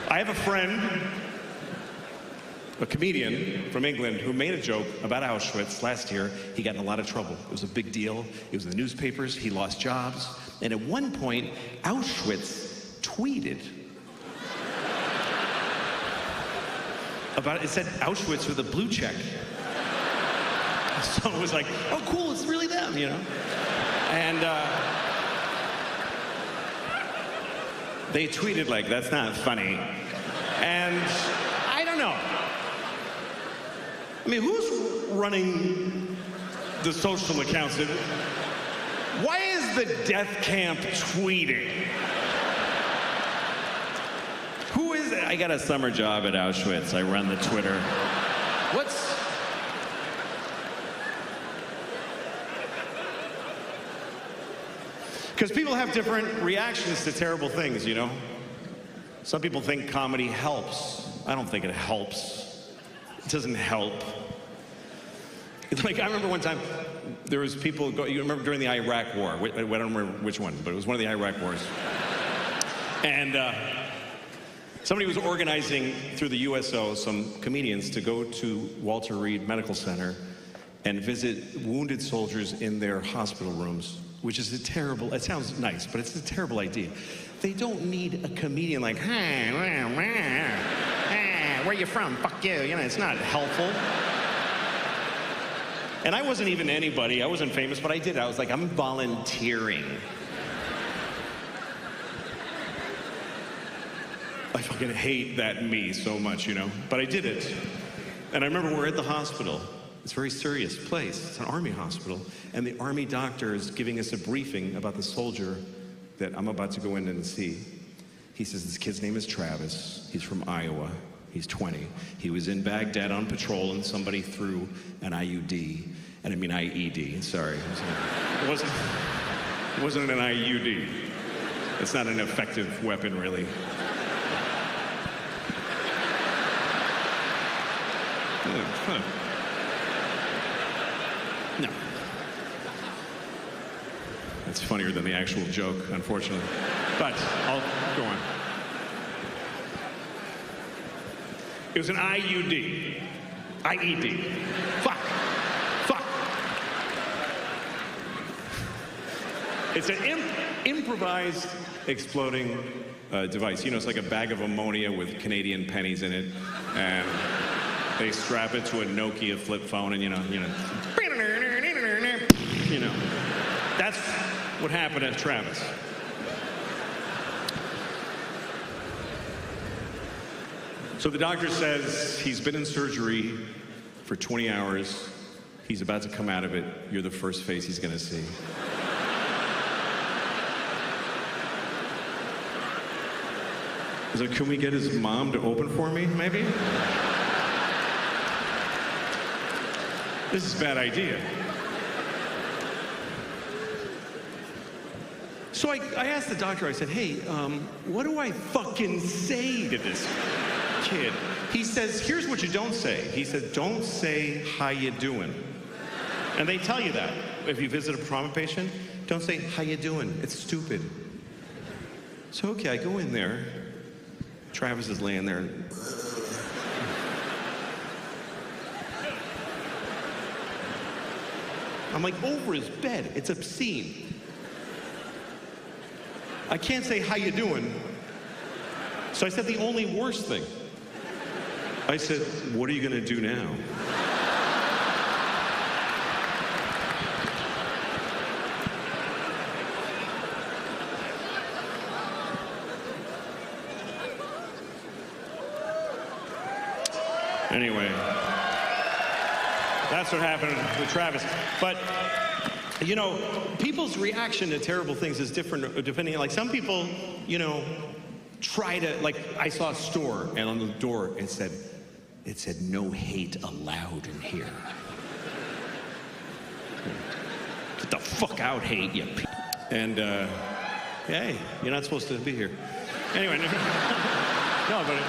I have a friend, a comedian from England, who made a joke about Auschwitz last year. He got in a lot of trouble. It was a big deal. It was in the newspapers. He lost jobs. And at one point, Auschwitz tweeted about it. It said Auschwitz with a blue check. So it was like, oh, cool, it's really them, you know? And they tweeted like, that's not funny. And I don't know. I mean, who's running the social accounts? Why is the death camp tweeting? Who is it? I got a summer job at Auschwitz. I run the Twitter. Because people have different reactions to terrible things, you know? Some people think comedy helps. I don't think it helps. It doesn't help. Like, I remember one time, there was people, you remember during the Iraq War, I don't remember which one, but it was one of the Iraq Wars. And somebody was organizing through the USO some comedians to go to Walter Reed Medical Center and visit wounded soldiers in their hospital rooms, which is a terrible, it sounds nice, but it's a terrible idea. They don't need a comedian like, hey, where you from? Fuck you. You know, it's not helpful. And I wasn't even anybody. I wasn't famous, but I did. I was like, I'm volunteering. I fucking hate that me so much, you know? But I did it. And I remember we're at the hospital. It's a very serious place. It's an army hospital. And the army doctor is giving us a briefing about the soldier that I'm about to go in and see. He says, this kid's name is Travis. He's from Iowa. He's 20. He was in Baghdad on patrol and somebody threw an IUD. And I mean IED, sorry. It wasn't an IUD. It's not an effective weapon, really. No. That's funnier than the actual joke, unfortunately. But I'll go on. It was an IUD. IED. Fuck. It's an improvised exploding device. You know, it's like a bag of ammonia with Canadian pennies in it. And they strap it to a Nokia flip phone and, you know, that's what happened at Travis. So the doctor says he's been in surgery for 20 hours. He's about to come out of it. You're the first face he's going to see. So can we get his mom to open for me, maybe? This is a bad idea. So I asked the doctor, I said, hey, what do I fucking say to this kid? He says, here's what you don't say. He said, don't say, how you doing? And they tell you that. If you visit a trauma patient, don't say, how you doing? It's stupid. So, okay, I go in there. Travis is laying there. I'm like over his bed. It's obscene. I can't say, how you doing? So I said the only worst thing. I said, what are you gonna do now? Anyway, that's what happened with Travis. But, you know, people's reaction to terrible things is different depending on, like, some people, you know, try to, like, I saw a store and on the door it said no hate allowed in here. Get the fuck out, hate, you p-. And, hey, you're not supposed to be here. Anyway, no, but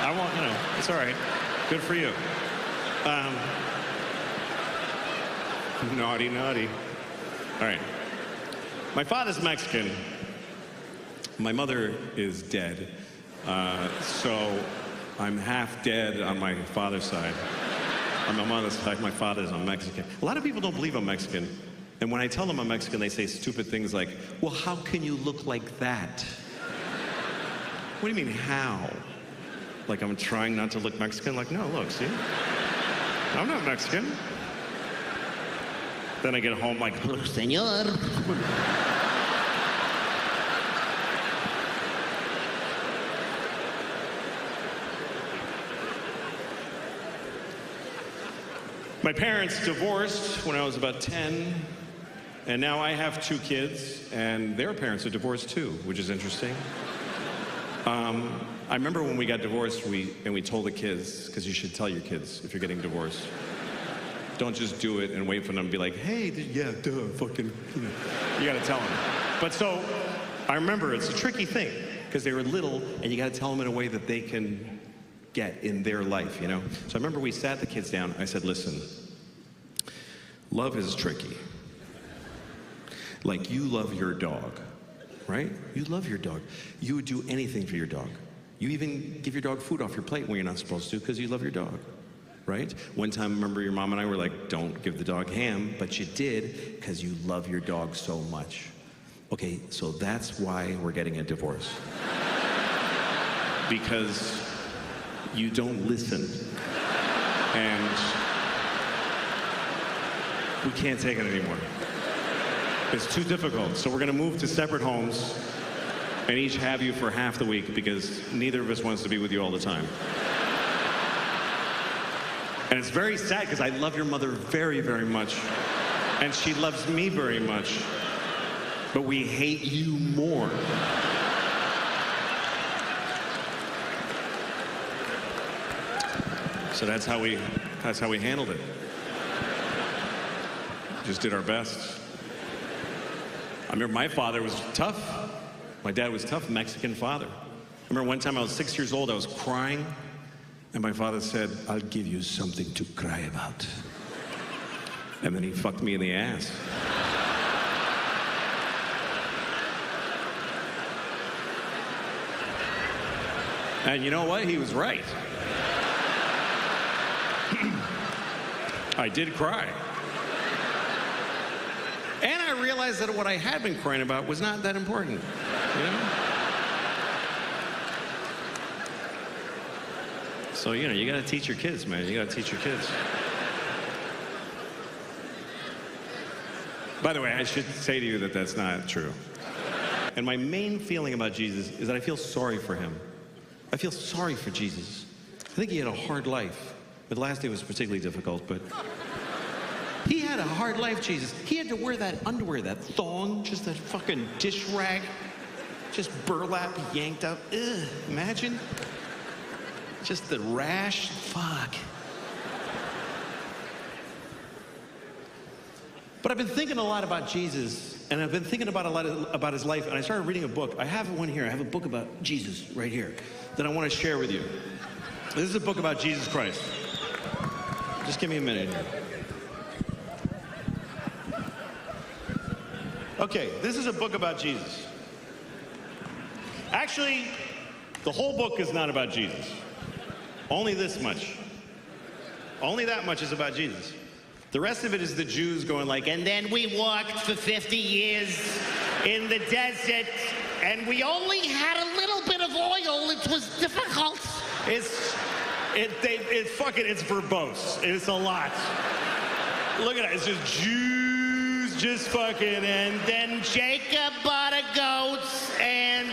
I won't, you know, it's all right. Good for you. Naughty, naughty. All right. My father's Mexican. My mother is dead. So I'm half dead on my father's side. On my mother's side, my father's Mexican. A lot of people don't believe I'm Mexican. And when I tell them I'm Mexican, they say stupid things like, well, how can you look like that? What do you mean, how? Like I'm trying not to look Mexican? Like, no, look, see? I'm not Mexican. Then I get home like, Señor. My parents divorced when I was about 10, and now I have 2 kids, and their parents are divorced too, which is interesting. I remember when we got divorced, we told the kids, because you should tell your kids if you're getting divorced. Don't just do it and wait for them to be like, hey, yeah, duh, fucking, you know. You gotta tell them. But so, I remember it's a tricky thing, because they were little, and you gotta tell them in a way that they can get in their life, you know? So I remember we sat the kids down, I said, listen, love is tricky. Like you love your dog, right? You love your dog. You would do anything for your dog. You even give your dog food off your plate when you're not supposed to because you love your dog, right? One time, remember your mom and I were like, don't give the dog ham, but you did because you love your dog so much. Okay, so that's why we're getting a divorce. Because you don't listen. And we can't take it anymore. It's too difficult. So we're gonna move to separate homes and each have you for half the week because neither of us wants to be with you all the time. And it's very sad because I love your mother very, very much. And she loves me very much. But we hate you more. So that's how we handled it. Just did our best. I remember my father was tough. My dad was tough, Mexican father. I remember one time I was 6 years old, I was crying, and my father said, I'll give you something to cry about. And then he fucked me in the ass. And you know what? He was right. I did cry. And I realized that what I had been crying about was not that important, you know? So, you know, you gotta teach your kids, man. You gotta teach your kids. By the way, I should say to you that that's not true. And my main feeling about Jesus is that I feel sorry for him. I feel sorry for Jesus. I think he had a hard life. The last day was particularly difficult, but he had a hard life, Jesus. He had to wear that underwear, that thong, just that fucking dish rag, just burlap yanked up. Ugh, imagine. Just the rash, fuck. But I've been thinking a lot about Jesus, and I've been thinking about a lot about his life, and I started reading a book. I have one here. I have a book about Jesus right here that I want to share with you. This is a book about Jesus Christ. Just give me a minute here. Okay, this is a book about Jesus. Actually, the whole book is not about Jesus. Only this much. Only that much is about Jesus. The rest of it is the Jews going like, and then we walked for 50 years in the desert, and we only had a little bit of oil. It was difficult. It's verbose. It's a lot. Look at it. It's just Jews just fucking, and then Jacob bought a goat, and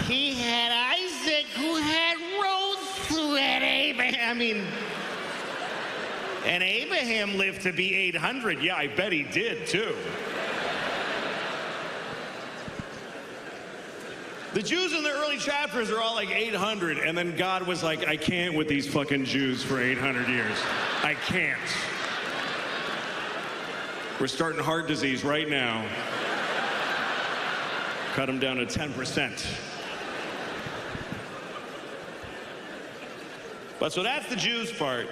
he had Isaac, who had Ruth, who had Abraham. And Abraham lived to be 800. Yeah, I bet he did, too. The Jews in the early chapters are all like 800, and then God was like, I can't with these fucking Jews for 800 years. I can't. We're starting heart disease right now. Cut them down to 10%. But so that's the Jews part.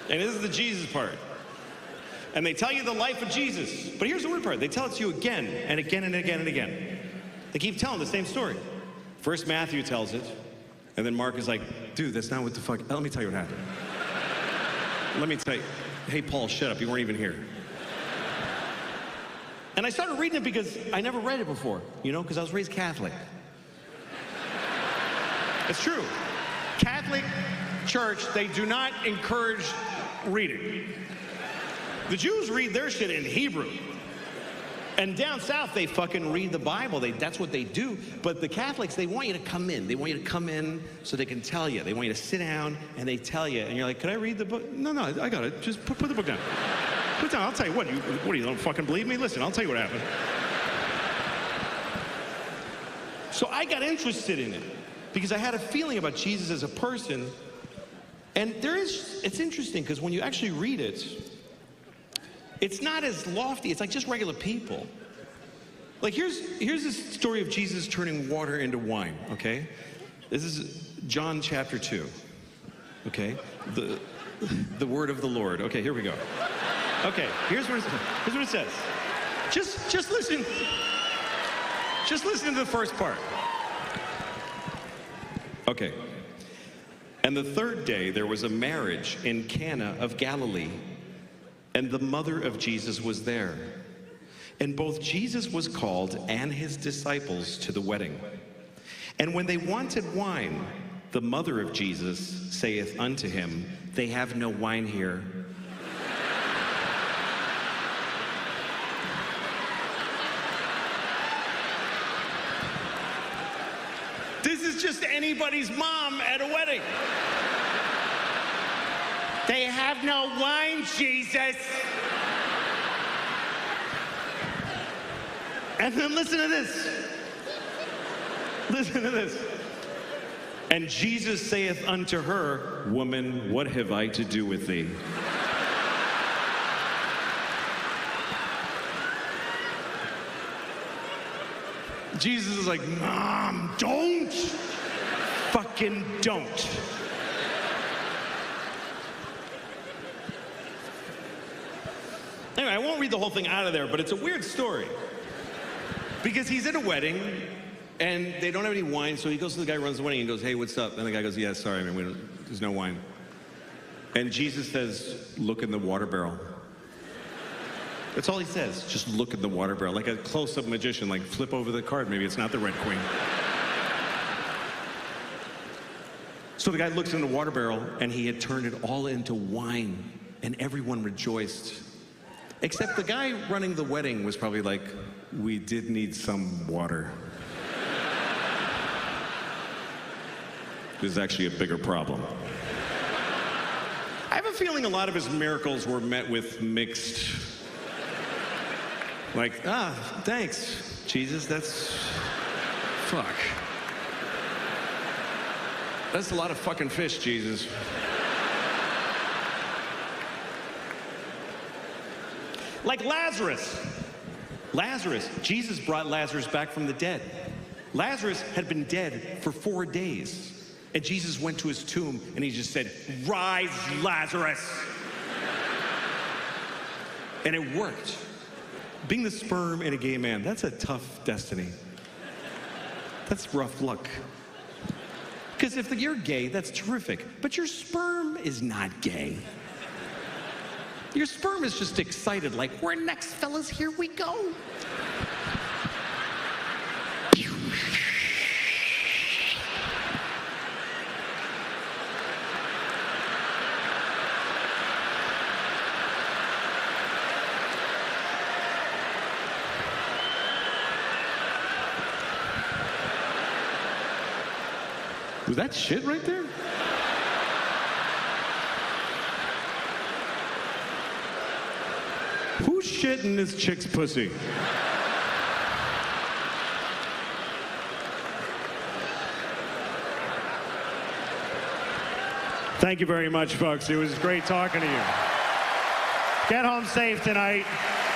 And this is the Jesus part. And they tell you the life of Jesus. But here's the weird part. They tell it to you again and again and again and again. They keep telling the same story. First Matthew tells it, and then Mark is like, dude, that's not what the fuck, let me tell you what happened. Let me tell you, hey, Paul, shut up, you weren't even here. And I started reading it because I never read it before, you know, because I was raised Catholic. It's true. Catholic Church, they do not encourage reading. The Jews read their shit in Hebrew. And down south, they fucking read the Bible. That's what they do. But the Catholics, they want you to come in. They want you to come in so they can tell you. They want you to sit down and they tell you. And you're like, can I read the book? No, I got it. Just put the book down. Put it down. I'll tell you what. What do you don't fucking believe me? Listen, I'll tell you what happened. So I got interested in it because I had a feeling about Jesus as a person. And it's interesting because when you actually read it, it's not as lofty. It's like just regular people. Like here's this story of Jesus turning water into wine, okay? This is John chapter 2, okay? The word of the Lord. Okay, here we go. Okay, here's what it says. Just listen. Just listen to the first part. Okay. And the third day there was a marriage in Cana of Galilee, and the mother of Jesus was there. And both Jesus was called and his disciples to the wedding. And when they wanted wine, the mother of Jesus saith unto him, they have no wine here. This is just anybody's mom at a wedding. They have no wine, Jesus. And then listen to this. Listen to this. And Jesus saith unto her, woman, what have I to do with thee? Jesus is like, Mom, don't. Fucking don't. Anyway, I won't read the whole thing out of there, but it's a weird story. Because he's at a wedding, and they don't have any wine, so he goes to the guy who runs the wedding and goes, hey, what's up? And the guy goes, yeah, sorry, man, there's no wine. And Jesus says, look in the water barrel. That's all he says, just look in the water barrel. Like a close-up magician, like flip over the card, maybe it's not the Red Queen. So the guy looks in the water barrel, and he had turned it all into wine, and everyone rejoiced. Except the guy running the wedding was probably like, we did need some water. This is actually a bigger problem. I have a feeling a lot of his miracles were met with mixed, like, thanks, Jesus, fuck. That's a lot of fucking fish, Jesus. Like Lazarus. Jesus brought Lazarus back from the dead. Lazarus had been dead for 4 days. And Jesus went to his tomb and he just said, rise, Lazarus. And it worked. Being the sperm in a gay man, that's a tough destiny. That's rough luck. Because if you're gay, that's terrific. But your sperm is not gay. Your sperm is just excited, like, we're next, fellas, here we go. Was that shit right there? Who's shit in this chick's pussy? Thank you very much, folks. It was great talking to you. Get home safe tonight.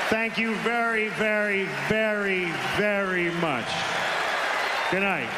Thank you very, very, very, very much. Good night.